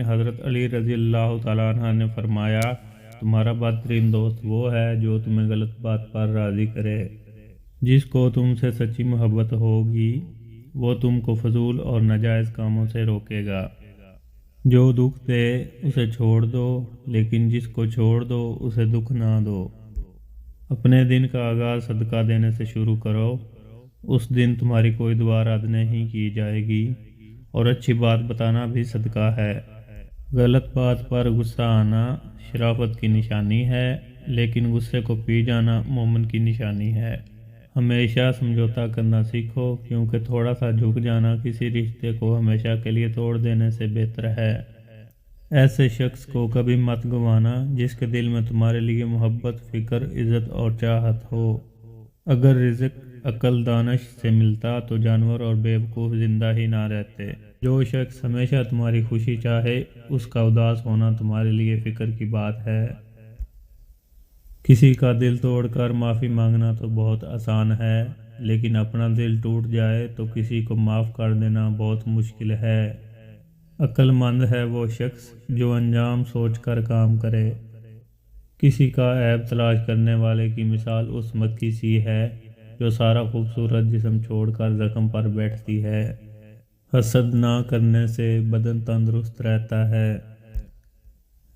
حضرت علی رضی اللہ تعالیٰ عنہ نے فرمایا، تمہارا بہترین دوست وہ ہے جو تمہیں غلط بات پر راضی کرے۔ جس کو تم سے سچی محبت ہوگی وہ تم کو فضول اور ناجائز کاموں سے روکے گا۔ جو دکھ دے اسے چھوڑ دو، لیکن جس کو چھوڑ دو اسے دکھ نہ دو۔ اپنے دن کا آغاز صدقہ دینے سے شروع کرو، اس دن تمہاری کوئی دعا رد نہیں کی جائے گی، اور اچھی بات بتانا بھی صدقہ ہے۔ غلط بات پر غصہ آنا شرافت کی نشانی ہے، لیکن غصے کو پی جانا مومن کی نشانی ہے۔ ہمیشہ سمجھوتا کرنا سیکھو، کیونکہ تھوڑا سا جھک جانا کسی رشتے کو ہمیشہ کے لیے توڑ دینے سے بہتر ہے۔ ایسے شخص کو کبھی مت گنوانا جس کے دل میں تمہارے لیے محبت، فکر، عزت اور چاہت ہو۔ اگر رزق عقل دانش سے ملتا تو جانور اور بیوقوف زندہ ہی نہ رہتے۔ جو شخص ہمیشہ تمہاری خوشی چاہے اس کا اداس ہونا تمہارے لیے فکر کی بات ہے۔ کسی کا دل توڑ کر معافی مانگنا تو بہت آسان ہے، لیکن اپنا دل ٹوٹ جائے تو کسی کو معاف کر دینا بہت مشکل ہے۔ عقل مند ہے وہ شخص جو انجام سوچ کر کام کرے۔ کسی کا عیب تلاش کرنے والے کی مثال اس مکھی سی ہے جو سارا خوبصورت جسم چھوڑ کر زخم پر بیٹھتی ہے۔ حسد نہ کرنے سے بدن تندرست رہتا ہے۔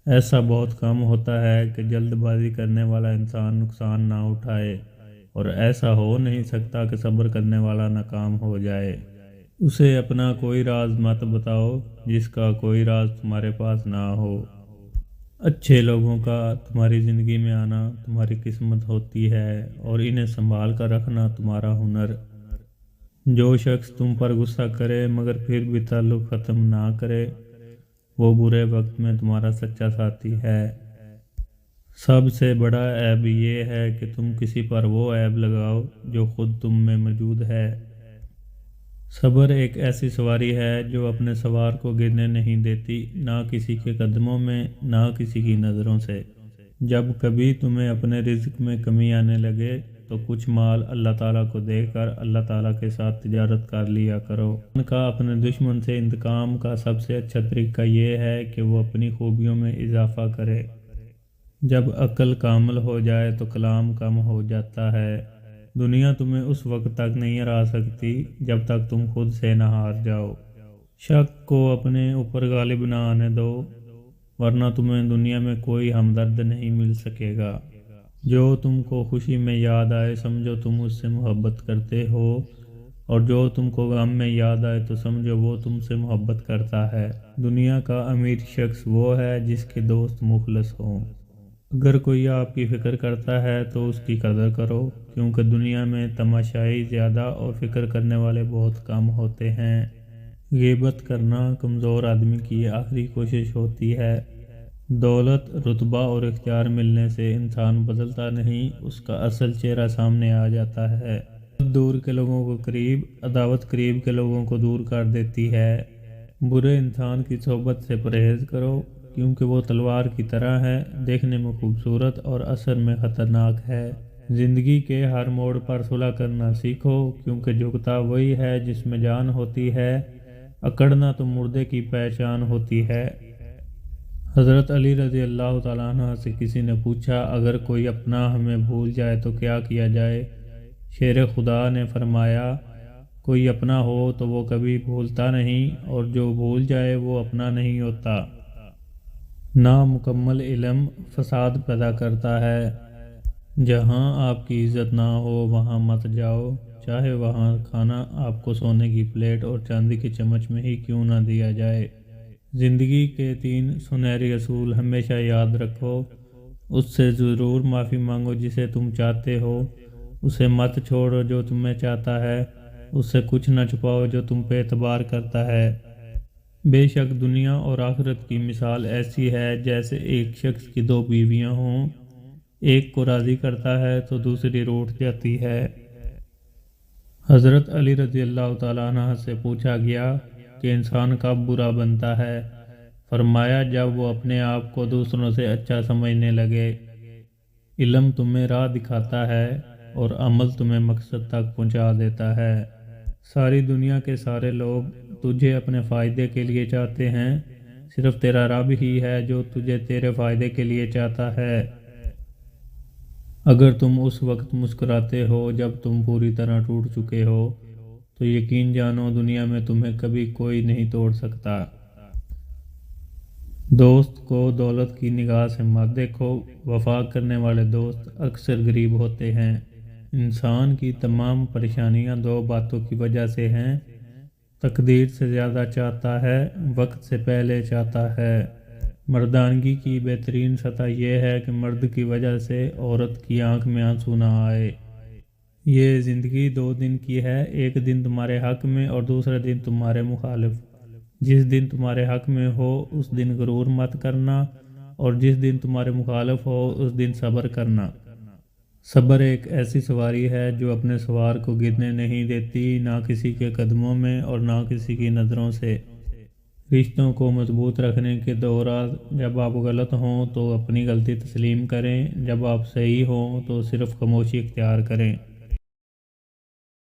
ایسا بہت کم ہوتا ہے کہ جلد بازی کرنے والا انسان نقصان نہ اٹھائے، اور ایسا ہو نہیں سکتا کہ صبر کرنے والا ناکام ہو جائے۔ اسے اپنا کوئی راز مت بتاؤ جس کا کوئی راز تمہارے پاس نہ ہو۔ اچھے لوگوں کا تمہاری زندگی میں آنا تمہاری قسمت ہوتی ہے، اور انہیں سنبھال کر رکھنا تمہارا ہنر۔ جو شخص تم پر غصہ کرے مگر پھر بھی تعلق ختم نہ کرے، وہ برے وقت میں تمہارا سچا ساتھی ہے۔ سب سے بڑا عیب یہ ہے کہ تم کسی پر وہ عیب لگاؤ جو خود تم میں موجود ہے۔ صبر ایک ایسی سواری ہے جو اپنے سوار کو گرنے نہیں دیتی، نہ کسی کے قدموں میں، نہ کسی کی نظروں سے۔ جب کبھی تمہیں اپنے رزق میں کمی آنے لگے تو کچھ مال اللہ تعالیٰ کو دے کر اللہ تعالیٰ کے ساتھ تجارت کر لیا کرو۔ ان کا اپنے دشمن سے انتقام کا سب سے اچھا طریقہ یہ ہے کہ وہ اپنی خوبیوں میں اضافہ کرے۔ جب عقل کامل ہو جائے تو کلام کم ہو جاتا ہے۔ دنیا تمہیں اس وقت تک نہیں ہرا سکتی جب تک تم خود سے نہ ہار جاؤ۔ شک کو اپنے اوپر غالب نہ آنے دو، ورنہ تمہیں دنیا میں کوئی ہمدرد نہیں مل سکے گا۔ جو تم کو خوشی میں یاد آئے سمجھو تم اس سے محبت کرتے ہو، اور جو تم کو غم میں یاد آئے تو سمجھو وہ تم سے محبت کرتا ہے۔ دنیا کا امیر شخص وہ ہے جس کے دوست مخلص ہوں۔ اگر کوئی آپ کی فکر کرتا ہے تو اس کی قدر کرو، کیونکہ دنیا میں تماشائی زیادہ اور فکر کرنے والے بہت کم ہوتے ہیں۔ غیبت کرنا کمزور آدمی کی آخری کوشش ہوتی ہے۔ دولت، رتبہ اور اختیار ملنے سے انسان بدلتا نہیں، اس کا اصل چہرہ سامنے آ جاتا ہے۔ دور کے لوگوں کو قریب، عداوت قریب کے لوگوں کو دور کر دیتی ہے۔ برے انسان کی صحبت سے پرہیز کرو، کیونکہ وہ تلوار کی طرح ہے، دیکھنے میں خوبصورت اور اثر میں خطرناک ہے۔ زندگی کے ہر موڑ پر صلح کرنا سیکھو، کیونکہ جھکتا وہی ہے جس میں جان ہوتی ہے، اکڑنا تو مردے کی پہچان ہوتی ہے۔ حضرت علی رضی اللہ تعالیٰ عنہ سے کسی نے پوچھا، اگر کوئی اپنا ہمیں بھول جائے تو کیا کیا جائے؟ شیر خدا نے فرمایا، کوئی اپنا ہو تو وہ کبھی بھولتا نہیں، اور جو بھول جائے وہ اپنا نہیں ہوتا۔ نامکمل علم فساد پیدا کرتا ہے۔ جہاں آپ کی عزت نہ ہو وہاں مت جاؤ، چاہے وہاں کھانا آپ کو سونے کی پلیٹ اور چاندی کے چمچ میں ہی کیوں نہ دیا جائے۔ زندگی کے 3 سنہری اصول ہمیشہ یاد رکھو۔ اس سے ضرور معافی مانگو جسے تم چاہتے ہو، اسے مت چھوڑو جو تمہیں چاہتا ہے، اس سے کچھ نہ چھپاؤ جو تم پہ اعتبار کرتا ہے۔ بے شک دنیا اور آخرت کی مثال ایسی ہے جیسے ایک شخص کی 2 بیویاں ہوں، ایک کو راضی کرتا ہے تو دوسری روٹھ جاتی ہے۔ حضرت علی رضی اللہ تعالیٰ عنہ سے پوچھا گیا کہ انسان کب برا بنتا ہے؟ فرمایا، جب وہ اپنے آپ کو دوسروں سے اچھا سمجھنے لگے۔ علم تمہیں راہ دکھاتا ہے اور عمل تمہیں مقصد تک پہنچا دیتا ہے۔ ساری دنیا کے سارے لوگ تجھے اپنے فائدے کے لیے چاہتے ہیں، صرف تیرا رب ہی ہے جو تجھے تیرے فائدے کے لیے چاہتا ہے۔ اگر تم اس وقت مسکراتے ہو جب تم پوری طرح ٹوٹ چکے ہو تو یقین جانو دنیا میں تمہیں کبھی کوئی نہیں توڑ سکتا۔ دوست کو دولت کی نگاہ سے مت دیکھو، وفا کرنے والے دوست اکثر غریب ہوتے ہیں۔ انسان کی تمام پریشانیاں دو باتوں کی وجہ سے ہیں، تقدیر سے زیادہ چاہتا ہے، وقت سے پہلے چاہتا ہے۔ مردانگی کی بہترین سطح یہ ہے کہ مرد کی وجہ سے عورت کی آنکھ میں آنسو نہ آئے۔ یہ زندگی 2 دن کی ہے، ایک دن تمہارے حق میں اور دوسرا دن تمہارے مخالف۔ جس دن تمہارے حق میں ہو اس دن غرور مت کرنا، اور جس دن تمہارے مخالف ہو اس دن صبر کرنا۔ صبر ایک ایسی سواری ہے جو اپنے سوار کو گرنے نہیں دیتی، نہ کسی کے قدموں میں اور نہ کسی کی نظروں سے۔ رشتوں کو مضبوط رکھنے کے دوران جب آپ غلط ہوں تو اپنی غلطی تسلیم کریں، جب آپ صحیح ہوں تو صرف خاموشی اختیار کریں۔